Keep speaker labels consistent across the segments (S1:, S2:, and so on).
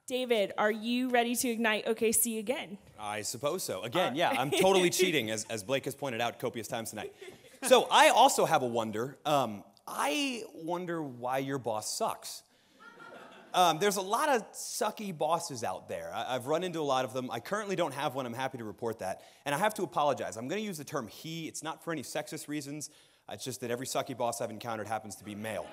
S1: David, are you ready to ignite OKC again?
S2: I suppose so. Again, yeah, I'm totally cheating, as Blake has pointed out copious times tonight. So I also have a wonder. I wonder why your boss sucks. There's a lot of sucky bosses out there. I've run into a lot of them. I currently don't have one. I'm happy to report that. And I have to apologize. I'm going to use the term he. It's not for any sexist reasons. It's just that every sucky boss I've encountered happens to be male.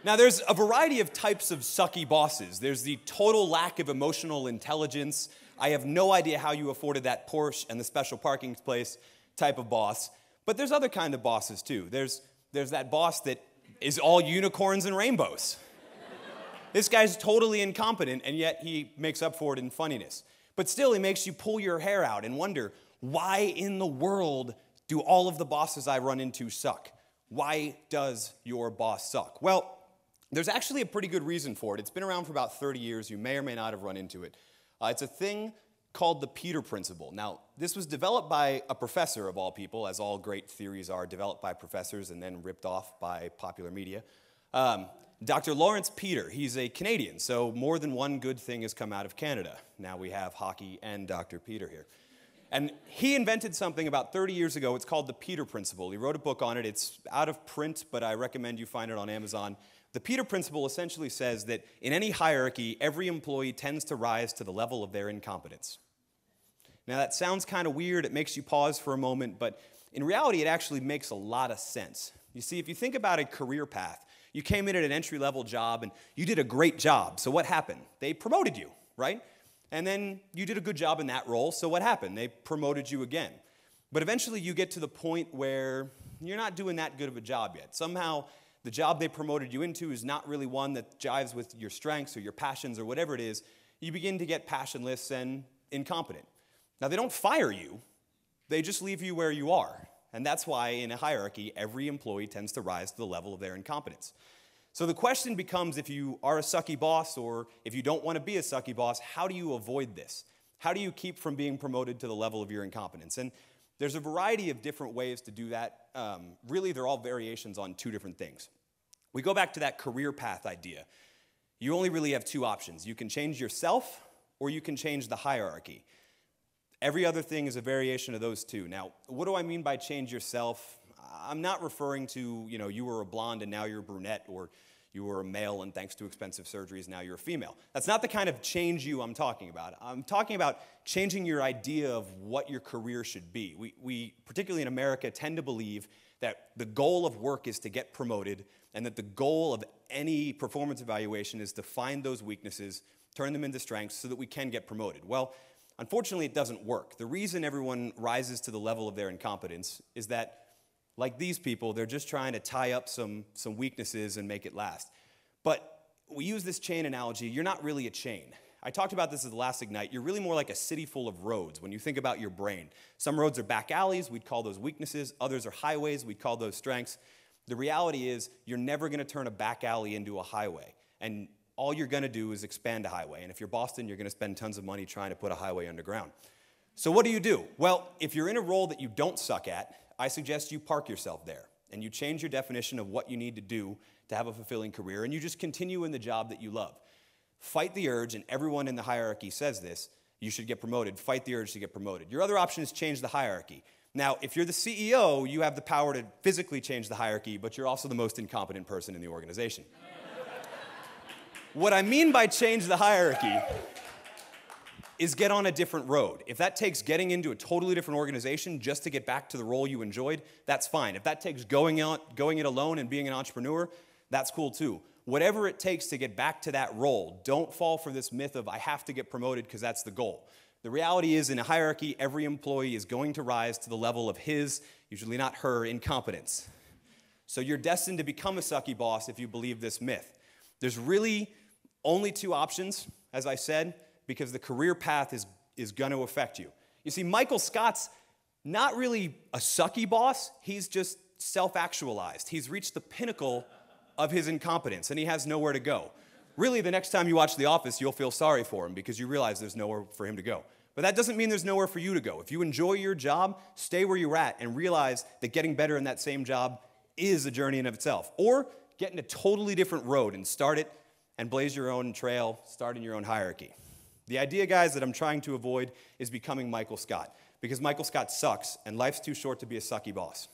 S2: Now, there's a variety of types of sucky bosses. There's the total lack of emotional intelligence. I have no idea how you afforded that Porsche and the special parking place type of boss. But there's other kind of bosses, too. There's that boss that is all unicorns and rainbows. This guy's totally incompetent, and yet he makes up for it in funniness. But still, he makes you pull your hair out and wonder, why in the world do all of the bosses I run into suck? Why does your boss suck? Well, there's actually a pretty good reason for it. It's been around for about 30 years. You may or may not have run into it. It's a thing called the Peter Principle. Now, this was developed by a professor of all people, as all great theories are developed by professors and then ripped off by popular media. Dr. Lawrence Peter, he's a Canadian, so more than one good thing has come out of Canada. Now we have hockey and Dr. Peter here. And he invented something about 30 years ago. It's called the Peter Principle. He wrote a book on it. It's out of print, but I recommend you find it on Amazon. The Peter Principle essentially says that in any hierarchy, every employee tends to rise to the level of their incompetence. Now, that sounds kind of weird. It makes you pause for a moment, but in reality, it actually makes a lot of sense. You see, if you think about a career path, you came in at an entry-level job, and you did a great job. So what happened? They promoted you, right? And then you did a good job in that role, so what happened? They promoted you again. But eventually, you get to the point where you're not doing that good of a job yet. Somehow, the job they promoted you into is not really one that jives with your strengths or your passions or whatever it is. You begin to get passionless and incompetent. Now, they don't fire you. They just leave you where you are. And that's why in a hierarchy, every employee tends to rise to the level of their incompetence. So the question becomes, if you are a sucky boss or if you don't want to be a sucky boss, how do you avoid this? How do you keep from being promoted to the level of your incompetence? And there's a variety of different ways to do that. Really, they're all variations on two different things. We go back to that career path idea. You only really have two options. You can change yourself or you can change the hierarchy. Every other thing is a variation of those two. Now, what do I mean by change yourself? I'm not referring to, you were a blonde and now you're a brunette, or you were a male and thanks to expensive surgeries now you're a female. That's not the kind of change I'm talking about. I'm talking about changing your idea of what your career should be. We particularly in America, tend to believe that the goal of work is to get promoted and that the goal of any performance evaluation is to find those weaknesses, turn them into strengths so that we can get promoted. Well, unfortunately, it doesn't work. The reason everyone rises to the level of their incompetence is that, like these people, they're just trying to tie up some weaknesses and make it last. But we use this chain analogy. You're not really a chain. I talked about this at the last Ignite. You're really more like a city full of roads when you think about your brain. Some roads are back alleys. We'd call those weaknesses. Others are highways. We'd call those strengths. The reality is you're never going to turn a back alley into a highway. And all you're going to do is expand a highway. And if you're Boston, you're going to spend tons of money trying to put a highway underground. So what do? Well, if you're in a role that you don't suck at, I suggest you park yourself there. And you change your definition of what you need to do to have a fulfilling career. And you just continue in the job that you love. Fight the urge, and everyone in the hierarchy says this, you should get promoted. Fight the urge to get promoted. Your other option is change the hierarchy. Now, if you're the CEO, you have the power to physically change the hierarchy, but you're also the most incompetent person in the organization. What I mean by change the hierarchy is get on a different road. If that takes getting into a totally different organization just to get back to the role you enjoyed, that's fine. If that takes going it alone and being an entrepreneur, that's cool too. Whatever it takes to get back to that role, don't fall for this myth of I have to get promoted because that's the goal. The reality is in a hierarchy, every employee is going to rise to the level of his, usually not her, incompetence. So you're destined to become a sucky boss if you believe this myth. There's really only two options, as I said, because the career path is going to affect you. You see, Michael Scott's not really a sucky boss. He's just self-actualized. He's reached the pinnacle of his incompetence, and he has nowhere to go. Really, the next time you watch The Office, you'll feel sorry for him because you realize there's nowhere for him to go. But that doesn't mean there's nowhere for you to go. If you enjoy your job, stay where you're at and realize that getting better in that same job is a journey in of itself. Or get in a totally different road and start it and blaze your own trail, starting your own hierarchy. The idea, guys, that I'm trying to avoid is becoming Michael Scott, because Michael Scott sucks, and life's too short to be a sucky boss.